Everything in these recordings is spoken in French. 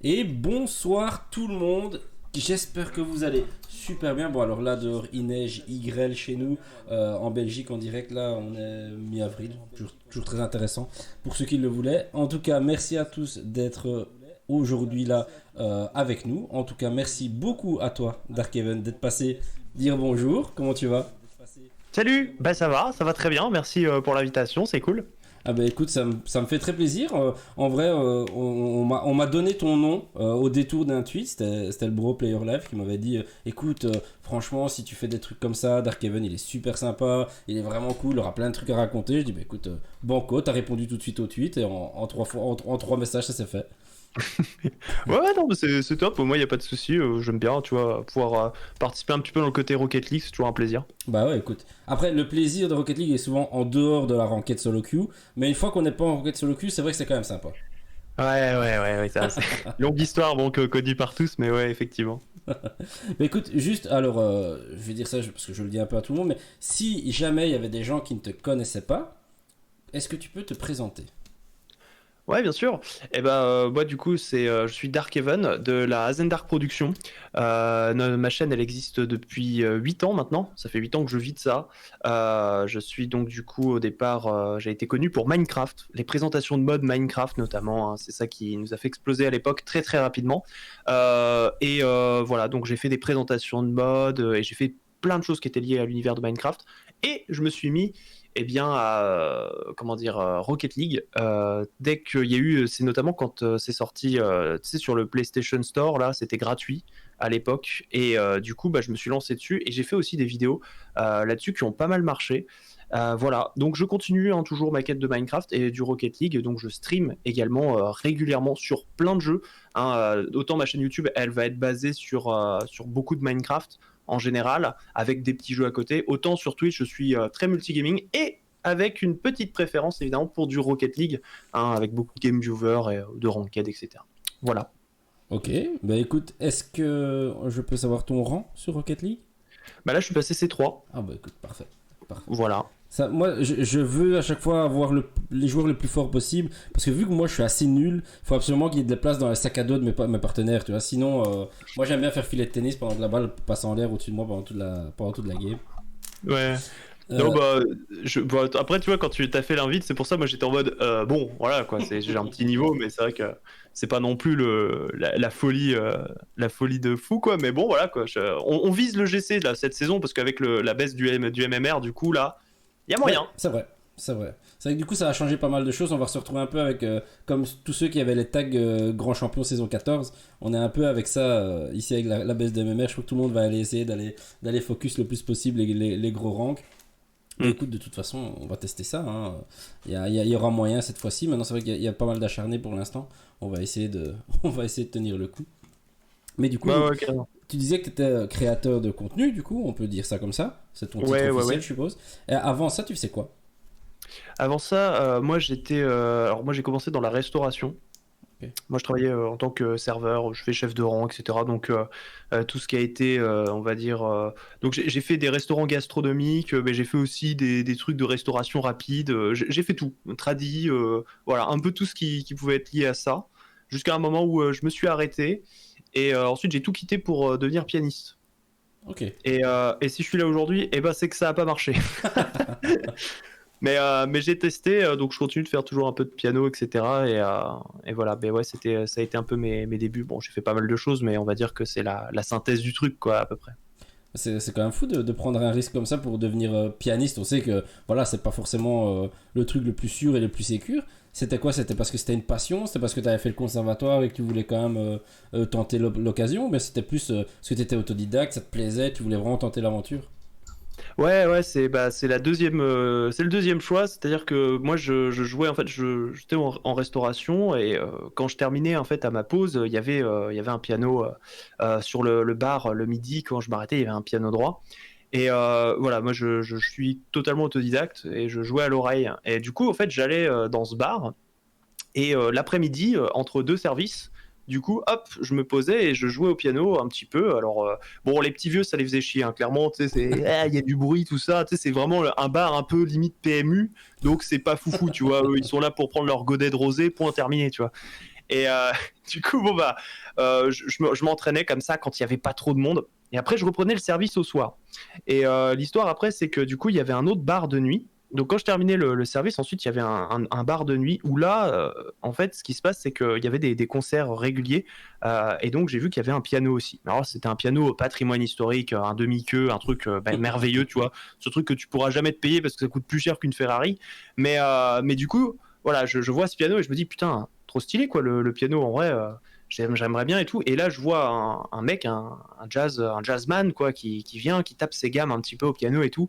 Et bonsoir tout le monde. J'espère que vous allez super bien. Bon, alors là, dehors, il neige, il grêle chez nous. En Belgique, en direct, là, on est mi-avril. Toujours très intéressant pour ceux qui le voulaient. En tout cas, merci à tous d'être aujourd'hui là avec nous. En tout cas, merci beaucoup à toi, Darkeven, d'être passé dire bonjour. Comment tu vas? Salut, bah ça va très bien, merci pour l'invitation, c'est cool. Ah bah écoute, ça me fait très plaisir. En vrai, on m'a donné ton nom au détour d'un tweet. C'était le bro Player Life qui m'avait dit écoute, franchement, si tu fais des trucs comme ça, Darkeven, il est super sympa, il est vraiment cool, il aura plein de trucs à raconter. Je dis bah écoute, banco, t'as répondu tout de suite au tweet et en trois messages, ça s'est fait. Ouais, non, mais c'est top, moi il n'y a pas de souci, j'aime bien, tu vois, pouvoir participer un petit peu dans le côté Rocket League, c'est toujours un plaisir. Bah ouais, écoute. Après, le plaisir de Rocket League est souvent en dehors de la ranked solo queue, mais une fois qu'on n'est pas en ranked solo queue, c'est vrai que c'est quand même sympa. Ouais, ça, c'est longue histoire, bon, connue par tous, mais ouais, effectivement. Mais écoute, juste, alors, je vais dire ça parce que je le dis un peu à tout le monde, mais si jamais il y avait des gens qui ne te connaissaient pas, est-ce que tu peux te présenter? Ouais, bien sûr. Et ben moi du coup je suis Dark Even de la Azendark Production. Ma chaîne elle existe depuis 8 ans maintenant. Ça fait 8 ans que je vis de ça. Je suis donc du coup au départ j'ai été connu pour Minecraft, les présentations de mode Minecraft notamment. Hein, c'est ça qui nous a fait exploser à l'époque très très rapidement. Voilà, donc j'ai fait des présentations de mode et j'ai fait plein de choses qui étaient liées à l'univers de Minecraft. Et je me suis mis bien à Rocket League dès qu'il y a eu, c'est notamment quand c'est sorti tu sais, sur le PlayStation Store, là c'était gratuit à l'époque et du coup je me suis lancé dessus et j'ai fait aussi des vidéos là-dessus qui ont pas mal marché. Voilà, donc je continue hein, toujours ma quête de Minecraft et du Rocket League, donc je stream également régulièrement sur plein de jeux hein, autant ma chaîne YouTube elle va être basée sur beaucoup de Minecraft en général, avec des petits jeux à côté. Autant sur Twitch, je suis très multigaming et avec une petite préférence évidemment pour du Rocket League, hein, avec beaucoup de game viewers et de ranked, etc. Voilà. Ok, bah écoute, est-ce que je peux savoir ton rang sur Rocket League? Bah là, je suis passé C3. Ah bah écoute, parfait. Voilà. Ça, moi, je veux à chaque fois avoir les joueurs les plus forts possibles, parce que vu que moi je suis assez nul, il faut absolument qu'il y ait de la place dans les sacs à dos de mes partenaires, tu vois. Sinon, moi j'aime bien faire filet de tennis pendant que la balle passe en l'air au-dessus de moi pendant toute la game. Ouais. Euh, Non, après, tu vois, quand tu t'as fait l'invite, c'est pour ça, moi j'étais en mode, bon, voilà, quoi, j'ai un petit niveau, mais c'est vrai que c'est pas non plus la folie, la folie de fou, quoi, mais bon, voilà, quoi, on vise le GC là, cette saison, parce qu'avec la baisse du MMR, du coup, là, il y a ouais, moyen. c'est vrai. C'est vrai. C'est vrai que du coup, ça a changé pas mal de choses. On va se retrouver un peu avec, comme tous ceux qui avaient les tags Grand Champion saison 14. On est un peu avec ça ici avec la baisse de MMR. Je crois que tout le monde va aller essayer d'aller focus le plus possible les gros ranks. Mais écoute, de toute façon, on va tester ça. Hein. Il y aura moyen cette fois-ci. Maintenant, c'est vrai qu'il y a pas mal d'acharnés pour l'instant. On va essayer de tenir le coup. Mais du coup, Bah ouais, carrément. tu disais que tu étais créateur de contenu, du coup, on peut dire ça comme ça. C'est ton titre officiel, je suppose. Et avant ça, tu faisais quoi? Avant ça, moi alors moi j'ai commencé dans la restauration. Ok. Moi je travaillais en tant que serveur, je fais chef de rang, etc. Donc tout ce qui a été, on va dire, donc j'ai fait des restaurants gastronomiques, mais j'ai fait aussi des trucs de restauration rapide. J'ai fait tout, tradi, voilà, un peu tout ce qui pouvait être lié à ça, jusqu'à un moment où je me suis arrêté et ensuite j'ai tout quitté pour devenir pianiste. Ok. Et si je suis là aujourd'hui, eh ben c'est que ça a pas marché. Mais j'ai testé, donc je continue de faire toujours un peu de piano, etc. Et voilà, ben ouais, ça a été un peu mes débuts. Bon, j'ai fait pas mal de choses, mais on va dire que c'est la synthèse du truc, quoi, à peu près. C'est quand même fou de prendre un risque comme ça pour devenir pianiste. On sait que voilà, c'est pas forcément le truc le plus sûr et le plus sécure. C'était quoi? C'était parce que c'était une passion? C'était parce que tu avais fait le conservatoire et que tu voulais quand même tenter l'occasion? Mais c'était plus parce que tu étais autodidacte, ça te plaisait, tu voulais vraiment tenter l'aventure? Ouais, c'est c'est le deuxième choix, c'est-à-dire que moi je jouais en fait, j'étais en restauration et quand je terminais en fait à ma pause, il y avait un piano sur le bar le midi quand je m'arrêtais, il y avait un piano droit. Et voilà, moi je suis totalement autodidacte et je jouais à l'oreille. Et du coup, en fait, j'allais dans ce bar et l'après-midi, entre deux services, du coup, hop, je me posais et je jouais au piano un petit peu. Alors, bon, les petits vieux, ça les faisait chier, hein, clairement. Tu sais, il y a du bruit, tout ça. Tu sais, c'est vraiment un bar un peu limite PMU, donc c'est pas foufou, tu vois. Eux, ils sont là pour prendre leur godet de rosé, point terminé, tu vois. Et du coup, bon, bah, je m'entraînais comme ça quand il n'y avait pas trop de monde. Et après, je reprenais le service au soir. Et l'histoire après, c'est que du coup, il y avait un autre bar de nuit. Donc quand je terminais le service, ensuite il y avait un bar de nuit où là, en fait, ce qui se passe, c'est qu'il y avait des concerts réguliers. Et donc j'ai vu qu'il y avait un piano aussi. Alors c'était un piano patrimoine historique, un demi-queue, un truc merveilleux, tu vois. Ce truc que tu pourras jamais te payer parce que ça coûte plus cher qu'une Ferrari. Mais du coup, voilà, je vois ce piano et je me dis, putain, trop stylé quoi, le piano en vrai. J'aimerais bien et tout. Et là, je vois un mec, un jazzman, quoi, qui vient, qui tape ses gammes un petit peu au piano et tout.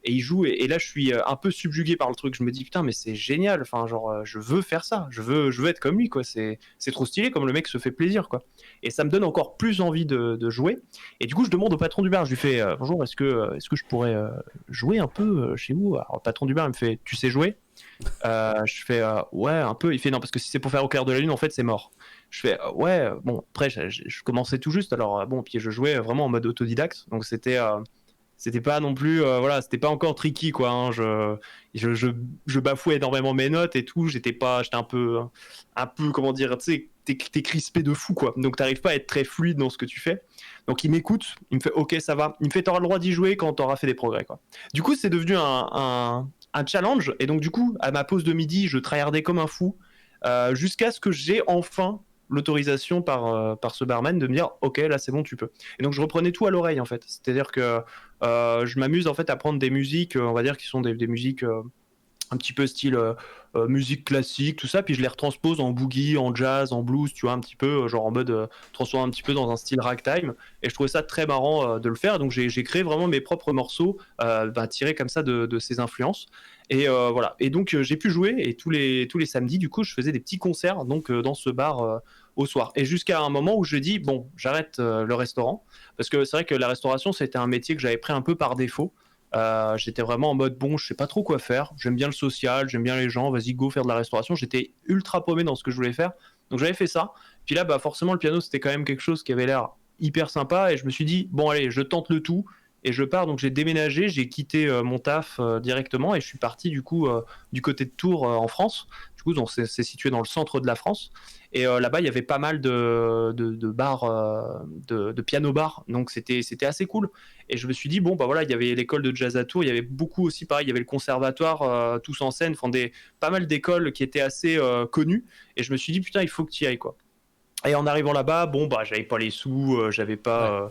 Et il joue. Et là, je suis un peu subjugué par le truc. Je me dis, putain, mais c'est génial. Enfin, genre, je veux faire ça. Je veux être comme lui, quoi. C'est trop stylé, comme le mec se fait plaisir, quoi. Et ça me donne encore plus envie de jouer. Et du coup, je demande au patron du bar. Je lui fais, bonjour, est-ce que je pourrais jouer un peu chez vous? Alors, le patron du bar, il me fait, tu sais jouer? Je fais ouais un peu. Il fait non parce que si c'est pour faire au clair de la lune en fait c'est mort. Je fais ouais bon après je commençais tout juste alors bon puis je jouais vraiment en mode autodidacte donc c'était pas non plus voilà c'était pas encore tricky quoi hein. Je bafouais énormément mes notes et tout j'étais un peu comment dire tu sais t'es crispé de fou quoi donc t'arrives pas à être très fluide dans ce que tu fais donc il m'écoute il me fait ok ça va il me fait t'auras le droit d'y jouer quand t'auras fait des progrès quoi du coup c'est devenu un challenge et donc du coup à ma pause de midi je tryhardais comme un fou jusqu'à ce que j'ai enfin l'autorisation par ce barman de me dire ok là c'est bon tu peux et donc je reprenais tout à l'oreille en fait c'est à dire que je m'amuse en fait à prendre des musiques on va dire qui sont des musiques un petit peu style musique classique, tout ça, puis je les retranspose en boogie, en jazz, en blues, tu vois, un petit peu, genre en mode transformer un petit peu dans un style ragtime. Et je trouvais ça très marrant de le faire. Donc j'ai créé vraiment mes propres morceaux tirés comme ça de ces influences. Et voilà. Et donc j'ai pu jouer et tous les samedis, du coup, je faisais des petits concerts donc dans ce bar au soir. Et jusqu'à un moment où je dis bon, j'arrête le restaurant parce que c'est vrai que la restauration c'était un métier que j'avais pris un peu par défaut. J'étais vraiment en mode bon, je sais pas trop quoi faire. J'aime bien le social, j'aime bien les gens. Vas-y, go faire de la restauration. J'étais ultra paumé dans ce que je voulais faire, donc j'avais fait ça. Puis là, bah forcément, le piano c'était quand même quelque chose qui avait l'air hyper sympa et je me suis dit bon allez, je tente le tout et je pars. Donc j'ai déménagé, j'ai quitté mon taf directement et je suis parti du coup du côté de Tours en France. Du coup, c'est situé dans le centre de la France. Et là-bas, il y avait pas mal de bars, de piano-bars. Donc c'était assez cool. Et je me suis dit, bon, bah voilà, il y avait l'école de jazz à Tours, il y avait beaucoup aussi, pareil, il y avait le conservatoire, tous en scène, enfin, pas mal d'écoles qui étaient assez connues. Et je me suis dit, putain, il faut que tu y ailles, quoi. Et en arrivant là-bas, bon, bah, j'avais pas les sous, j'avais pas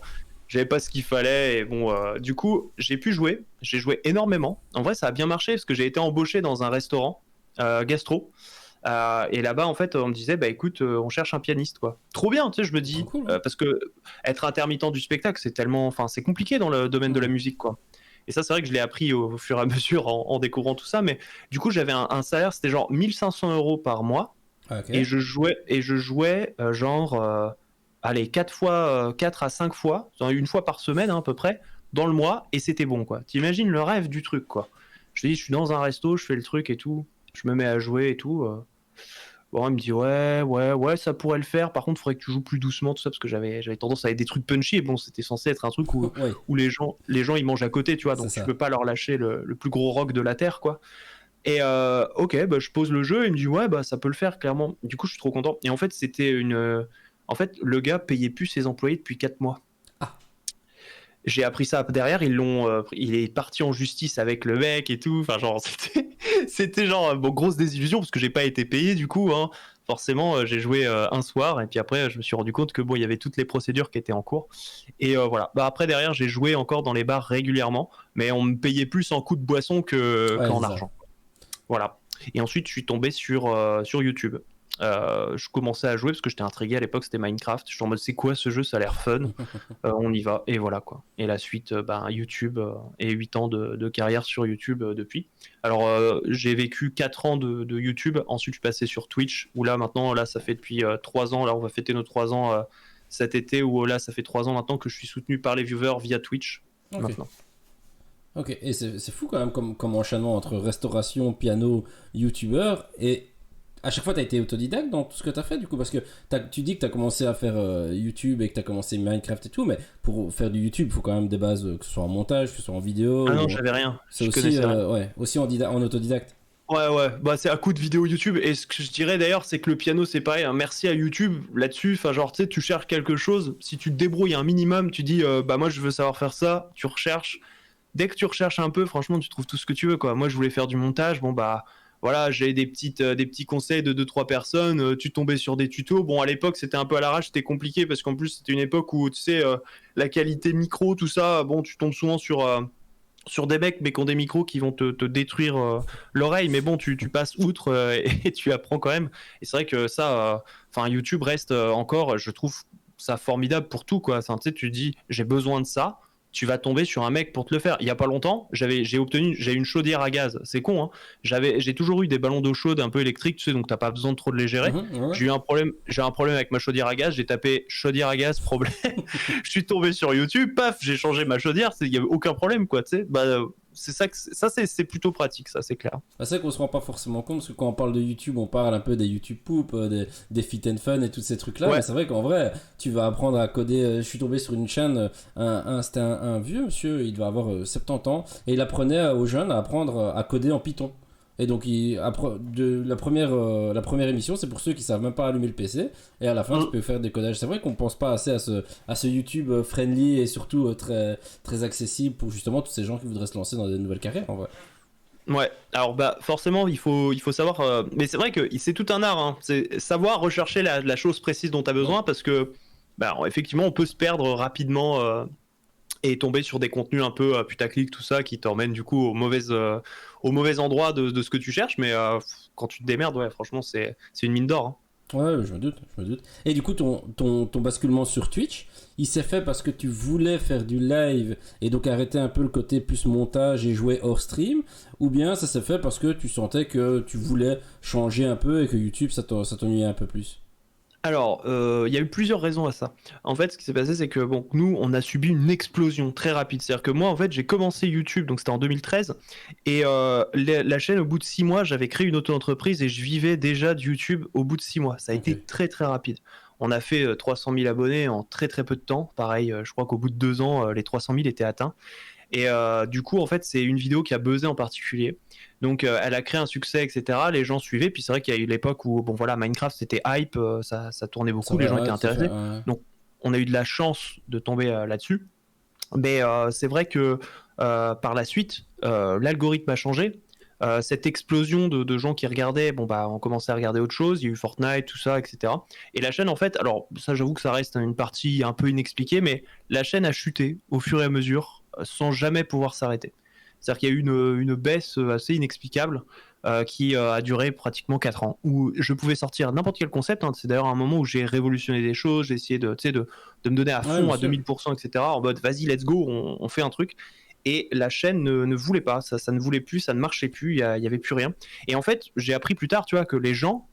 ce qu'il fallait. Et bon, du coup, j'ai pu jouer. J'ai joué énormément. En vrai, ça a bien marché parce que j'ai été embauché dans un restaurant gastro. Et là-bas, en fait, on me disait, bah écoute, on cherche un pianiste, quoi. Trop bien, tu sais, je me Trop dis, cool. Ouais. parce que être intermittent du spectacle, c'est tellement, enfin, c'est compliqué dans le domaine de la musique, quoi. Et ça, c'est vrai que je l'ai appris au fur et à mesure en découvrant tout ça. Mais du coup, j'avais un salaire, c'était genre 1 500 € par mois, Ah, ok. et je jouais genre, allez, 4 à 5 fois, une fois par semaine hein, à peu près, dans le mois, et c'était bon, quoi. T'imagines le rêve du truc, quoi. Je te dis, je suis dans un resto, je fais le truc et tout, je me mets à jouer et tout. Bon, il me dit ouais, ouais, ouais, ça pourrait le faire. Par contre, il faudrait que tu joues plus doucement, tout ça, parce que j'avais tendance à aller des trucs punchy. Et bon, c'était censé être un truc où, Oui, où les gens ils mangent à côté, tu vois. c'est Donc tu ça. peux pas leur lâcher le plus gros rock de la terre, quoi. Et ok, bah, je pose le jeu. Il me dit ouais, bah ça peut le faire clairement. Du coup, je suis trop content. Et en fait, en fait, le gars payait plus ses employés depuis 4 mois. Ah, J'ai appris ça derrière, il est parti en justice avec le mec et tout. Enfin, genre, c'était genre, bon, grosse désillusion parce que j'ai pas été payé du coup. Hein. Forcément, j'ai joué un soir et puis après, je me suis rendu compte que bon, il y avait toutes les procédures qui étaient en cours. Et voilà. Bah, après, derrière, j'ai joué encore dans les bars régulièrement, mais on me payait plus en coups de boisson ouais, qu'en c'est ça. argent. Voilà. Et ensuite, je suis tombé sur YouTube. Je commençais à jouer parce que j'étais intrigué à l'époque, c'était Minecraft. Je suis en mode, c'est quoi ce jeu? Ça a l'air fun. On y va. Et voilà quoi. Et la suite, YouTube et 8 ans de carrière sur YouTube depuis. Alors, j'ai vécu 4 ans de YouTube. Ensuite, je suis passé sur Twitch, où là, maintenant, là, ça fait depuis 3 ans. Là, on va fêter nos 3 ans cet été, où là, ça fait 3 ans maintenant que je suis soutenu par les viewers via Twitch. Ok. Maintenant. Ok. Et c'est fou quand même comme enchaînement entre restauration, piano, youtubeur. Et à chaque fois, tu as été autodidacte dans tout ce que tu as fait du coup. Parce que tu dis que tu as commencé à faire YouTube et que tu as commencé Minecraft et tout. Mais pour faire du YouTube, il faut quand même des bases, que ce soit en montage, que ce soit en vidéo. Ah non, Ou... j'avais rien. C'est Je aussi, connaissais rien. ouais, aussi en autodidacte. Ouais, bah c'est à coup de vidéos YouTube. Et ce que je dirais d'ailleurs, c'est que le piano, c'est pareil, hein. Merci à YouTube là-dessus. Enfin, genre, tu sais, tu cherches quelque chose, si tu te débrouilles un minimum, tu dis, bah moi je veux savoir faire ça, tu recherches. Dès que tu recherches un peu, franchement, tu trouves tout ce que tu veux, quoi. Moi, je voulais faire du montage, bon bah voilà, j'ai des petits conseils de deux trois personnes, tu tombais sur des tutos. Bon, à l'époque, c'était un peu à l'arrache, c'était compliqué parce qu'en plus, c'était une époque où, tu sais, la qualité micro, tout ça, bon, tu tombes souvent sur des mecs mais qui ont des micros qui vont te détruire l'oreille, mais bon, tu passes outre et tu apprends quand même. Et c'est vrai que ça, enfin, YouTube reste encore, je trouve ça formidable pour tout, quoi. Enfin, tu sais, tu dis j'ai besoin de ça, tu vas tomber sur un mec pour te le faire. Il y a pas longtemps, j'ai une chaudière à gaz. C'est con, hein. J'ai toujours eu des ballons d'eau chaude un peu électriques, tu sais, donc t'as pas besoin de trop de les gérer. Ouais. J'ai un problème avec ma chaudière à gaz. J'ai tapé chaudière à gaz problème. Je suis tombé sur YouTube, paf, j'ai changé ma chaudière. Il y avait aucun problème, quoi. Tu sais, bah c'est ça, c'est plutôt pratique, ça, c'est clair. Bah, c'est vrai qu'on se rend pas forcément compte parce que quand on parle de YouTube, on parle un peu des YouTube Poop, des Fit and Fun et tous ces trucs-là. Ouais. Mais c'est vrai qu'en vrai, tu vas apprendre à coder. Je suis tombé sur une chaîne, c'était un vieux monsieur, il devait avoir 70 ans, et il apprenait aux jeunes à apprendre à coder en Python. Et donc, la première émission, c'est pour ceux qui savent même pas allumer le PC. Et à la fin, tu peux faire des codages. C'est vrai qu'on pense pas assez à ce YouTube friendly et surtout très, très accessible pour justement tous ces gens qui voudraient se lancer dans des nouvelles carrières, en vrai. Ouais, alors bah forcément il faut savoir, mais c'est vrai que c'est tout un art, hein. C'est savoir rechercher la chose précise dont tu as besoin parce que bah, effectivement on peut se perdre rapidement et tomber sur des contenus un peu putaclic, tout ça, qui t'emmènent du coup au mauvais endroit de ce que tu cherches, mais quand tu te démerdes, ouais, franchement c'est une mine d'or, hein. Ouais, je me doute, je me doute. Et du coup, ton basculement sur Twitch, il s'est fait parce que tu voulais faire du live et donc arrêter un peu le côté plus montage et jouer hors stream, ou bien ça s'est fait parce que tu sentais que tu voulais changer un peu et que YouTube, ça t'ennuyait un peu plus? Alors, il y a eu plusieurs raisons à ça. En fait, ce qui s'est passé, c'est que bon, nous, on a subi une explosion très rapide. C'est-à-dire que moi, en fait, j'ai commencé YouTube, donc c'était en 2013, et la chaîne, au bout de 6 mois, j'avais créé une auto-entreprise et je vivais déjà de YouTube au bout de 6 mois. Ça a été Ok. très très rapide. On a fait 300 000 abonnés en très très peu de temps. Pareil, je crois qu'au bout de 2 ans, les 300 000 étaient atteints. Et du coup, en fait, c'est une vidéo qui a buzzé en particulier. Donc, elle a créé un succès, etc. Les gens suivaient. Puis c'est vrai qu'il y a eu l'époque où, bon voilà, Minecraft c'était hype, ça tournait Ça beaucoup, les va, gens étaient ouais, tout à fait. intéressés. Ouais. Donc, on a eu de la chance de tomber là-dessus. Mais c'est vrai que par la suite, l'algorithme a changé. Cette explosion de gens qui regardaient, bon bah, on commençait à regarder autre chose. Il y a eu Fortnite, tout ça, etc. Et la chaîne, en fait, alors ça, j'avoue que ça reste une partie un peu inexpliquée, mais la chaîne a chuté au fur et à mesure, sans jamais pouvoir s'arrêter. C'est-à-dire qu'il y a eu une baisse assez inexplicable qui a duré pratiquement 4 ans, où je pouvais sortir n'importe quel concept, hein. C'est d'ailleurs un moment où j'ai révolutionné des choses, j'ai essayé de me donner à Ouais, bien fond, à sûr. 2000%, etc. En mode, vas-y, let's go, on fait un truc. Et la chaîne ne voulait pas, ça ne voulait plus, ça ne marchait plus, il y avait plus rien. Et en fait, j'ai appris plus tard, tu vois, que les gens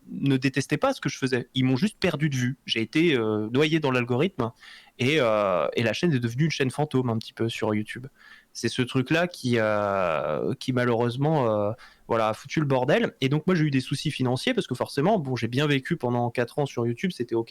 ne détestaient pas ce que je faisais. Ils m'ont juste perdu de vue. J'ai été noyé dans l'algorithme et la chaîne est devenue une chaîne fantôme un petit peu sur YouTube. C'est ce truc-là qui malheureusement voilà, a foutu le bordel. Et donc moi j'ai eu des soucis financiers parce que forcément, bon, j'ai bien vécu pendant 4 ans sur YouTube, c'était ok.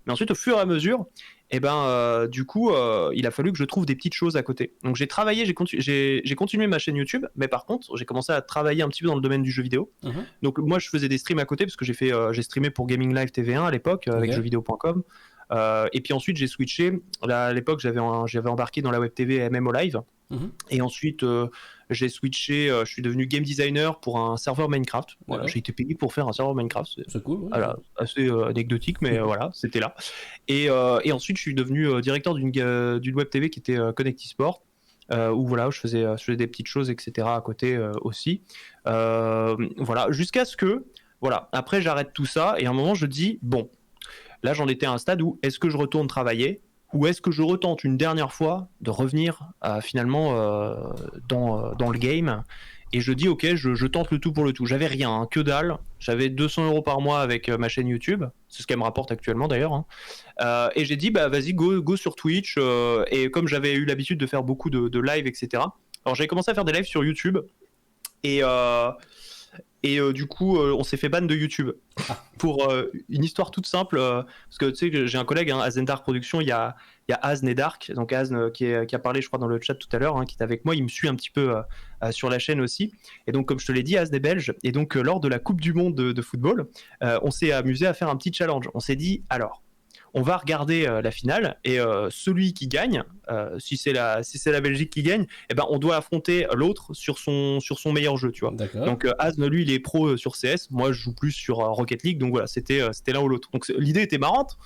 Mais ensuite au fur et à mesure, eh ben, du coup, il a fallu que je trouve des petites choses à côté. Donc j'ai travaillé, j'ai continué ma chaîne YouTube, mais par contre j'ai commencé à travailler un petit peu dans le domaine du jeu vidéo. Mhm. Donc moi je faisais des streams à côté parce que j'ai streamé pour Gaming Live TV1 à l'époque avec Ok. jeuxvideo.com. Et puis ensuite j'ai switché. Là, à l'époque j'avais embarqué dans la web TV MMO Live. Mhm. Et ensuite j'ai switché, je suis devenu game designer pour un serveur Minecraft. Voilà, D'accord. j'ai été payé pour faire un serveur Minecraft. C'est cool, ouais. Voilà, assez anecdotique, mais voilà, c'était là. Et ensuite je suis devenu directeur d'une web TV qui était Connect Esport. Où voilà, je faisais des petites choses, etc. à côté aussi. Voilà, jusqu'à ce que, voilà, après j'arrête tout ça et à un moment je dis, bon, là j'en étais à un stade où est-ce que je retourne travailler ou est-ce que je retente une dernière fois de revenir finalement dans le game et je dis ok, je tente le tout pour le tout. J'avais rien, hein, que dalle. J'avais 200 € par mois avec ma chaîne YouTube. C'est ce qu'elle me rapporte actuellement d'ailleurs, hein. Et j'ai dit bah vas-y, go sur Twitch. Et comme j'avais eu l'habitude de faire beaucoup de live, etc. Alors j'avais commencé à faire des lives sur YouTube et Et du coup, on s'est fait ban de YouTube pour une histoire toute simple. Parce que tu sais que j'ai un collègue, hein, Azen Dark Productions, il y a Azn et Dark, donc Azn qui a parlé, je crois, dans le chat tout à l'heure, hein, qui est avec moi. Il me suit un petit peu sur la chaîne aussi. Et donc, comme je te l'ai dit, Azn est belge. Et donc, lors de la Coupe du Monde de football, on s'est amusé à faire un petit challenge. On s'est dit, alors, on va regarder la finale et celui qui gagne, si c'est la Belgique qui gagne, eh ben on doit affronter l'autre sur son meilleur jeu, tu vois. D'accord. Donc Asne lui il est pro sur CS, moi je joue plus sur Rocket League, donc voilà c'était l'un ou l'autre. Donc l'idée était marrante.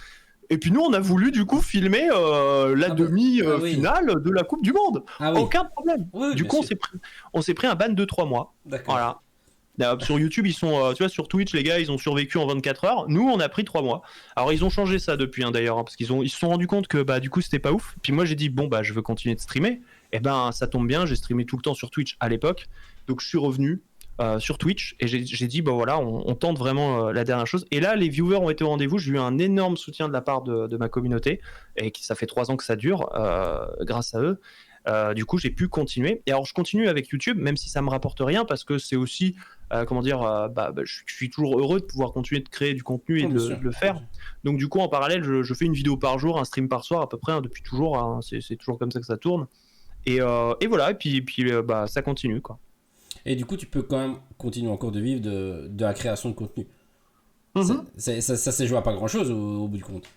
Et puis nous on a voulu du coup filmer la demi-finale de la Coupe du Monde. Aucun problème. Oui, du coup on s'est pris un ban de 3 mois. D'accord. Voilà. Sur YouTube, ils sont, tu vois, sur Twitch, les gars, ils ont survécu en 24 heures. Nous, on a pris 3 mois. Alors, ils ont changé ça depuis, hein, d'ailleurs, hein, parce ils se sont rendus compte que, du coup, c'était pas ouf. Puis moi, j'ai dit, bon, je veux continuer de streamer. Et ça tombe bien, j'ai streamé tout le temps sur Twitch à l'époque. Donc, je suis revenu sur Twitch et j'ai dit, voilà, on tente vraiment la dernière chose. Et là, les viewers ont été au rendez-vous. J'ai eu un énorme soutien de la part de ma communauté. Et ça fait 3 ans que ça dure, grâce à eux. Du coup, j'ai pu continuer. Et alors, je continue avec YouTube, même si ça me rapporte rien, parce que c'est aussi, je suis toujours heureux de pouvoir continuer de créer du contenu et de le faire. Donc, du coup, en parallèle, je fais une vidéo par jour, un stream par soir à peu près, hein, depuis toujours. Hein, c'est toujours comme ça que ça tourne. Et voilà. Et puis ça continue, quoi. Et du coup, tu peux quand même continuer encore de vivre de la création de contenu. Ça s'est joué à pas grand-chose au bout du compte.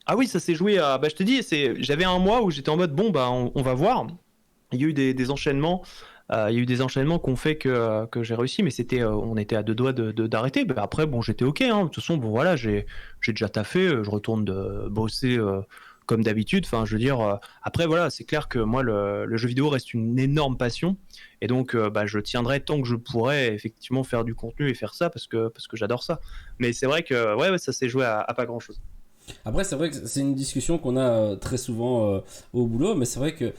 Ah oui, ça s'est joué à... je te dis, j'avais un mois où j'étais en mode, on va voir. Il y a eu des enchaînements. Il y a eu des enchaînements qui ont fait que j'ai réussi, mais on était à 2 doigts d'arrêter. Après, j'étais OK. Hein. De toute façon, voilà, j'ai déjà taffé. Je retourne de bosser comme d'habitude. Enfin, je veux dire, après, voilà, c'est clair que moi, le jeu vidéo reste une énorme passion. Et donc, je tiendrai tant que je pourrai effectivement faire du contenu et faire ça parce que j'adore ça. Mais c'est vrai que ouais, ça s'est joué à pas grand-chose. Après, c'est vrai que c'est une discussion qu'on a très souvent au boulot, mais c'est vrai que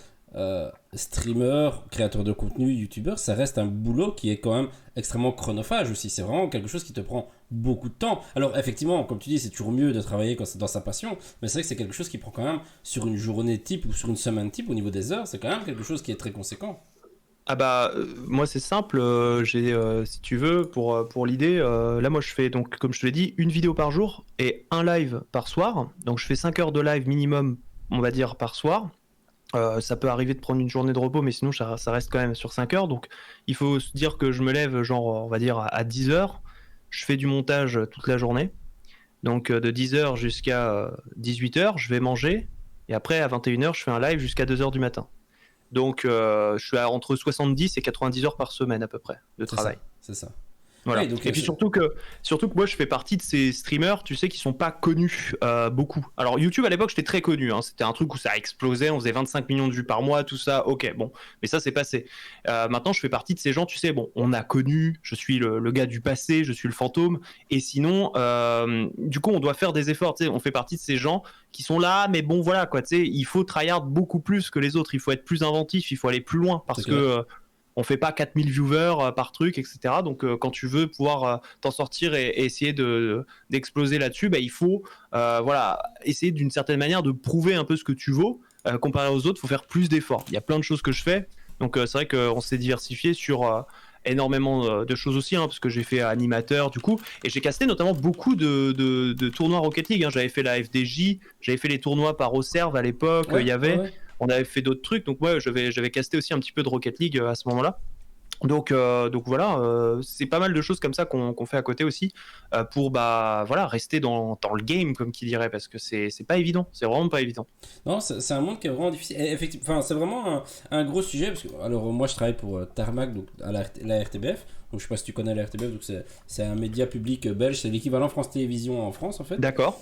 streamer, créateur de contenu, youtubeur, ça reste un boulot qui est quand même extrêmement chronophage aussi. C'est vraiment quelque chose qui te prend beaucoup de temps. Alors, effectivement, comme tu dis, c'est toujours mieux de travailler quand c'est dans sa passion, mais c'est vrai que c'est quelque chose qui prend quand même sur une journée type ou sur une semaine type au niveau des heures, c'est quand même quelque chose qui est très conséquent. Moi c'est simple, si tu veux, pour l'idée, là moi je fais donc comme je te l'ai dit, une vidéo par jour et un live par soir. Donc je fais 5 heures de live minimum, on va dire, par soir. Ça peut arriver de prendre une journée de repos, mais sinon ça reste quand même sur 5 heures. Donc il faut se dire que je me lève genre, on va dire, à 10 heures. Je fais du montage toute la journée. Donc de 10 heures jusqu'à 18 heures, je vais manger. Et après, à 21 heures, je fais un live jusqu'à 2 heures du matin. Donc, je suis à entre 70 et 90 heures par semaine à peu près de travail. C'est ça. Voilà. Ouais, donc, et puis surtout que moi je fais partie de ces streamers, tu sais, qui sont pas connus beaucoup. Alors YouTube à l'époque j'étais très connu, hein. C'était un truc où ça explosait, on faisait 25 millions de vues par mois, tout ça, ok, bon, mais ça c'est passé. Maintenant je fais partie de ces gens, tu sais, on a connu, je suis le gars du passé, je suis le fantôme, et sinon, du coup on doit faire des efforts, tu sais, on fait partie de ces gens qui sont là, mais bon voilà quoi, tu sais, il faut tryhard beaucoup plus que les autres, il faut être plus inventif, il faut aller plus loin, parce que... on fait pas 4000 viewers par truc, etc. Donc, quand tu veux pouvoir t'en sortir et essayer d'exploser là-dessus, il faut essayer d'une certaine manière de prouver un peu ce que tu vaux. Comparé aux autres, il faut faire plus d'efforts. Il y a plein de choses que je fais. Donc, c'est vrai qu'on s'est diversifié sur énormément de choses aussi, hein, parce que j'ai fait animateur du coup, et j'ai casté notamment beaucoup de tournois Rocket League. Hein. J'avais fait la FDJ, j'avais fait les tournois par Auxerre à l'époque, il y avait... Ouais. On avait fait d'autres trucs, donc ouais, j'avais casté aussi un petit peu de Rocket League à ce moment-là. Donc voilà, c'est pas mal de choses comme ça qu'on fait à côté aussi pour rester dans le game, comme qui dirait, parce que c'est pas évident, c'est vraiment pas évident. Non, c'est un monde qui est vraiment difficile. Effectivement, enfin, c'est vraiment un gros sujet parce que alors moi je travaille pour Tarmac, donc à la RTBF. Donc je sais pas si tu connais la RTBF, donc c'est un média public belge, c'est l'équivalent France Télévisions en France en fait. D'accord.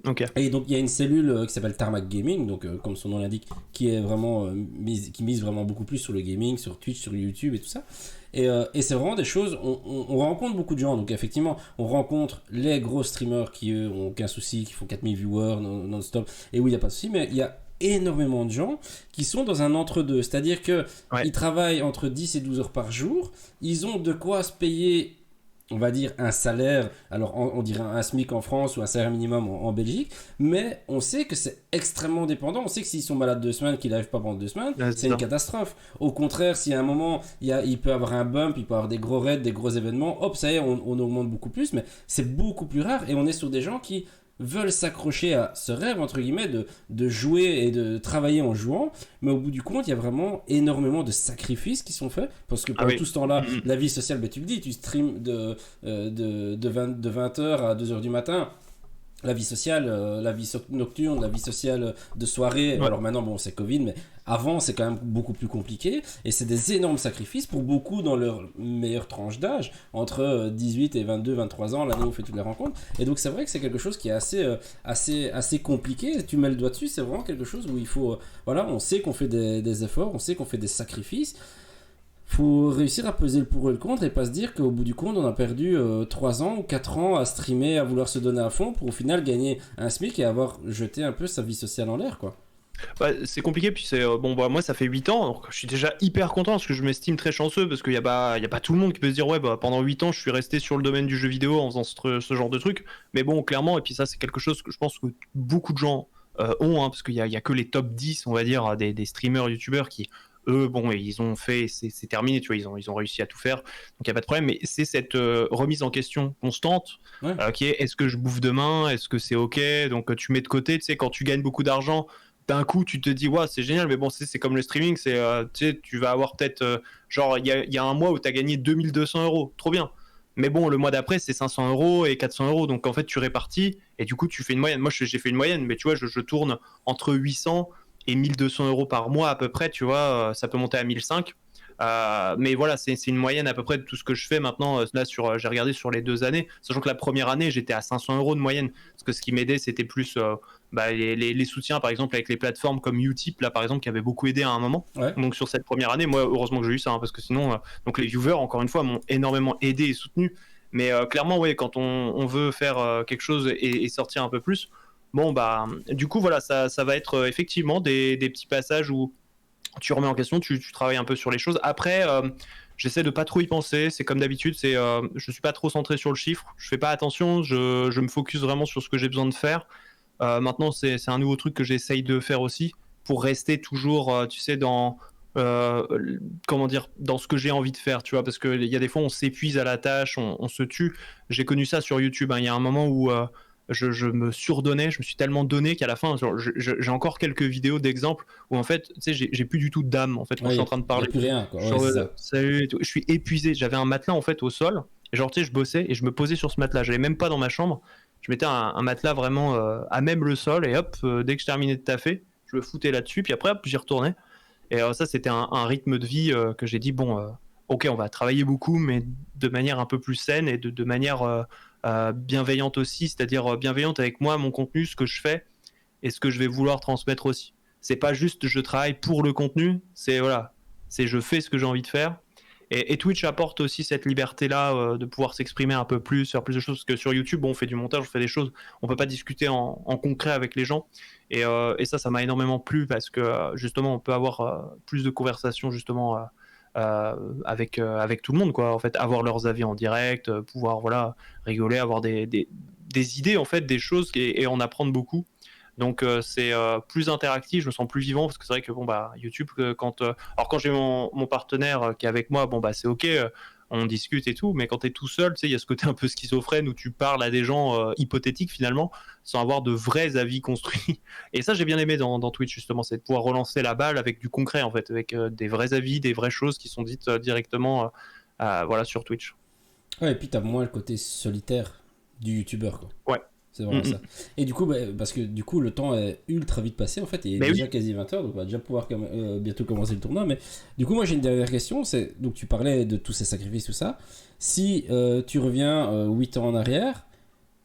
Okay. Et donc il y a une cellule qui s'appelle Tarmac Gaming, donc comme son nom l'indique, qui est vraiment qui mise vraiment beaucoup plus sur le gaming, sur Twitch, sur YouTube et tout ça. Et c'est vraiment des choses, on rencontre beaucoup de gens, donc effectivement on rencontre les gros streamers qui eux ont aucun souci, qui font 4000 viewers non-stop, et où il n'y a pas de souci, mais il y a énormément de gens qui sont dans un entre-deux, c'est-à-dire que ils travaillent entre 10 et 12 heures par jour, ils ont de quoi se payer on va dire, un salaire, alors on dirait un SMIC en France ou un salaire minimum en Belgique, mais on sait que c'est extrêmement dépendant. On sait que s'ils sont malades 2 semaines, qu'ils n'arrivent pas pendant 2 semaines, Ouais, c'est une catastrophe. Au contraire, si à un moment, il peut avoir un bump, il peut avoir des gros raids, des gros événements, hop, ça y est, on augmente beaucoup plus, mais c'est beaucoup plus rare et on est sur des gens qui veulent s'accrocher à ce rêve, entre guillemets, de jouer et de travailler en jouant, mais au bout du compte, il y a vraiment énormément de sacrifices qui sont faits, parce que pendant tout ce temps-là, la vie sociale, tu le dis, tu streams de 20h à 2h du matin, la vie sociale, la vie nocturne, la vie sociale de soirée. Ouais. Alors maintenant, bon, c'est Covid, mais avant, c'est quand même beaucoup plus compliqué. Et c'est des énormes sacrifices pour beaucoup dans leur meilleure tranche d'âge, entre 18 et 22, 23 ans, l'année où on fait toutes les rencontres. Et donc, c'est vrai que c'est quelque chose qui est assez compliqué. Tu mets le doigt dessus, c'est vraiment quelque chose où il faut... voilà, on sait qu'on fait des efforts, on sait qu'on fait des sacrifices. Faut réussir à peser le pour et le contre et pas se dire qu'au bout du compte on a perdu 3 ans ou 4 ans à streamer, à vouloir se donner à fond pour au final gagner un SMIC et avoir jeté un peu sa vie sociale en l'air, quoi. Bah, c'est compliqué, puis c'est bon, bah, moi ça fait 8 ans, donc je suis déjà hyper content parce que je m'estime très chanceux parce qu'il y a pas tout le monde qui peut se dire ouais bah pendant 8 ans je suis resté sur le domaine du jeu vidéo en faisant ce genre de truc, mais bon clairement, et puis ça c'est quelque chose que je pense que beaucoup de gens ont, hein, parce qu'il y a que les top 10 on va dire des streamers youtubeurs qui eux bon ils ont fait, c'est terminé, tu vois, ils ont réussi à tout faire, donc il y a pas de problème, mais c'est cette remise en question constante, ouais. Qui est est-ce que je bouffe demain, est-ce que c'est ok, donc tu mets de côté, tu sais, quand tu gagnes beaucoup d'argent d'un coup tu te dis ouais c'est génial, mais bon c'est comme le streaming, c'est tu sais, tu vas avoir peut-être genre il y a un mois où tu as gagné 2200 €, trop bien, mais bon le mois d'après c'est 500 € et 400 € donc en fait tu répartis et du coup tu fais une moyenne. Moi j'ai fait une moyenne, mais tu vois je tourne entre 800 et 1200 € par mois à peu près, tu vois, ça peut monter à 1500, mais voilà c'est une moyenne à peu près de tout ce que je fais maintenant. Là j'ai regardé sur les 2 années, sachant que la première année j'étais à 500 € de moyenne, parce que ce qui m'aidait c'était plus les soutiens par exemple avec les plateformes comme Utip là par exemple, qui avait beaucoup aidé à un moment, ouais. Donc sur cette première année, moi heureusement que j'ai eu ça, hein, parce que sinon donc les viewers encore une fois m'ont énormément aidé et soutenu, mais clairement ouais quand on veut faire quelque chose et sortir un peu plus, bon bah du coup voilà ça va être effectivement des petits passages où tu remets en question, tu travailles un peu sur les choses. Après j'essaie de pas trop y penser, c'est comme d'habitude, je suis pas trop centré sur le chiffre, je fais pas attention, je me focus vraiment sur ce que j'ai besoin de faire. Maintenant c'est un nouveau truc que j'essaye de faire aussi pour rester toujours tu sais dans comment dire, dans ce que j'ai envie de faire, tu vois, parce que il y a des fois on s'épuise à la tâche, on se tue. J'ai connu ça sur YouTube, hein. Il y a un moment où je me surdonnais, je me suis tellement donné qu'à la fin j'ai encore quelques vidéos d'exemples où en fait tu sais j'ai plus du tout d'âme en fait quand je suis en train de parler, plus rien, quoi. Genre, salut et tout. Je suis épuisé, j'avais un matelas en fait au sol, et genre tu sais je bossais et je me posais sur ce matelas, j'allais même pas dans ma chambre, je mettais un matelas vraiment à même le sol, et hop dès que je terminais de taffer je me foutais là-dessus, puis après hop j'y retournais, et ça c'était un rythme de vie que j'ai dit bon ok on va travailler beaucoup mais de manière un peu plus saine et de manière bienveillante aussi, c'est-à-dire bienveillante avec moi, mon contenu, ce que je fais et ce que je vais vouloir transmettre aussi. C'est pas juste je travaille pour le contenu, c'est voilà, c'est je fais ce que j'ai envie de faire. Et Twitch apporte aussi cette liberté-là de pouvoir s'exprimer un peu plus, faire plus de choses, parce que sur YouTube, bon, on fait du montage, on fait des choses, on peut pas discuter en concret avec les gens. Et ça m'a énormément plu, parce que justement, on peut avoir plus de conversations justement avec tout le monde, quoi. En fait, avoir leurs avis en direct, pouvoir voilà rigoler, avoir des idées en fait, des choses, et en apprendre beaucoup. Donc c'est plus interactif, je me sens plus vivant, parce que c'est vrai que bon bah YouTube quand j'ai mon partenaire qui est avec moi, bon bah c'est ok, on discute et tout, mais quand t'es tout seul, tu sais, il y a ce côté un peu schizophrène où tu parles à des gens hypothétiques finalement, sans avoir de vrais avis construits. Et ça j'ai bien aimé dans Twitch justement, c'est de pouvoir relancer la balle avec du concret en fait, avec des vrais avis, des vraies choses qui sont dites directement voilà sur Twitch. Ouais, et puis t'as moins le côté solitaire du youtubeur, quoi. Ouais. C'est vraiment ça. Et du coup, parce que du coup, le temps est ultra vite passé en fait, il est déjà quasi 20h, donc on va déjà pouvoir bientôt commencer le tournoi. Mais du coup, moi j'ai une dernière question, c'est, donc tu parlais de tous ces sacrifices, tout ça. Si tu reviens 8 ans en arrière,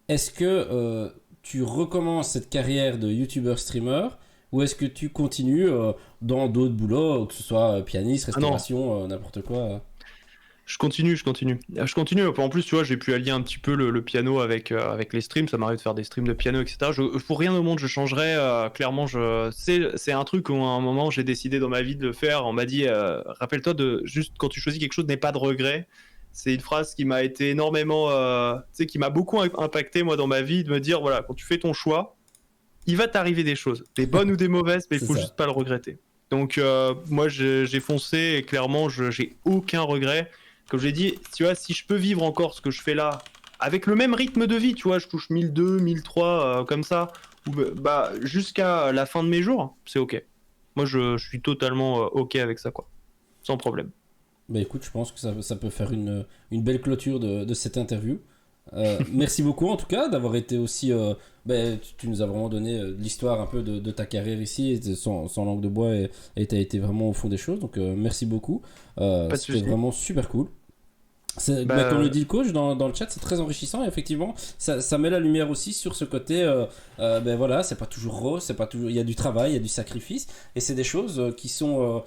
est-ce que tu recommences cette carrière de youtubeur streamer, ou est-ce que tu continues dans d'autres boulots, que ce soit pianiste, restauration, n'importe quoi Je continue. En plus, tu vois, j'ai pu allier un petit peu le piano avec les streams. Ça m'arrive de faire des streams de piano, etc. Pour rien au monde, je changerais. Clairement, c'est un truc où à un moment, j'ai décidé dans ma vie de le faire. On m'a dit, rappelle-toi de juste quand tu choisis quelque chose, n'aie pas de regrets. C'est une phrase qui m'a été énormément, tu sais, qui m'a beaucoup impacté moi dans ma vie, de me dire voilà, quand tu fais ton choix, il va t'arriver des choses, des bonnes ou des mauvaises, mais il faut juste pas le regretter. Donc moi j'ai foncé et clairement j'ai aucun regret. Comme j'ai dit, tu vois, si je peux vivre encore ce que je fais là, avec le même rythme de vie, tu vois, je touche 1002, 1003 comme ça, bah jusqu'à la fin de mes jours, c'est ok. Moi je suis totalement ok avec ça, quoi, sans problème. Bah écoute, je pense que ça peut faire une belle clôture de cette interview. Merci beaucoup en tout cas d'avoir été aussi. Tu nous as vraiment donné l'histoire un peu de ta carrière ici, et sans langue de bois, et tu as été vraiment au fond des choses. Donc merci beaucoup. Pas de C'était souci. vraiment super cool. Comme le dit le coach dans le chat, c'est très enrichissant, et effectivement ça met la lumière aussi sur ce côté voilà, c'est pas toujours rose, c'est pas toujours, il y a du travail, il y a du sacrifice, et c'est des choses qui sont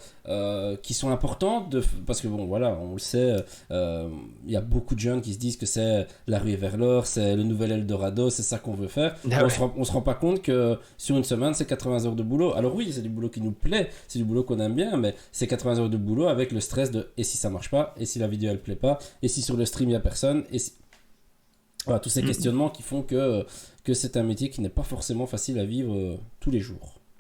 importantes parce que bon voilà, on le sait, il y a beaucoup de jeunes qui se disent que c'est la ruée vers l'or, c'est le nouvel Eldorado, c'est ça qu'on veut faire. Ah ouais. On se rend pas compte que sur une semaine c'est 80 heures de boulot. Alors oui, c'est du boulot qui nous plaît, c'est du boulot qu'on aime bien, mais c'est 80 heures de boulot avec le stress de et si ça marche pas, et si la vidéo elle plaît pas, et si sur le stream il n'y a personne, et si... Voilà, tous ces questionnements qui font que c'est un métier qui n'est pas forcément facile à vivre tous les jours.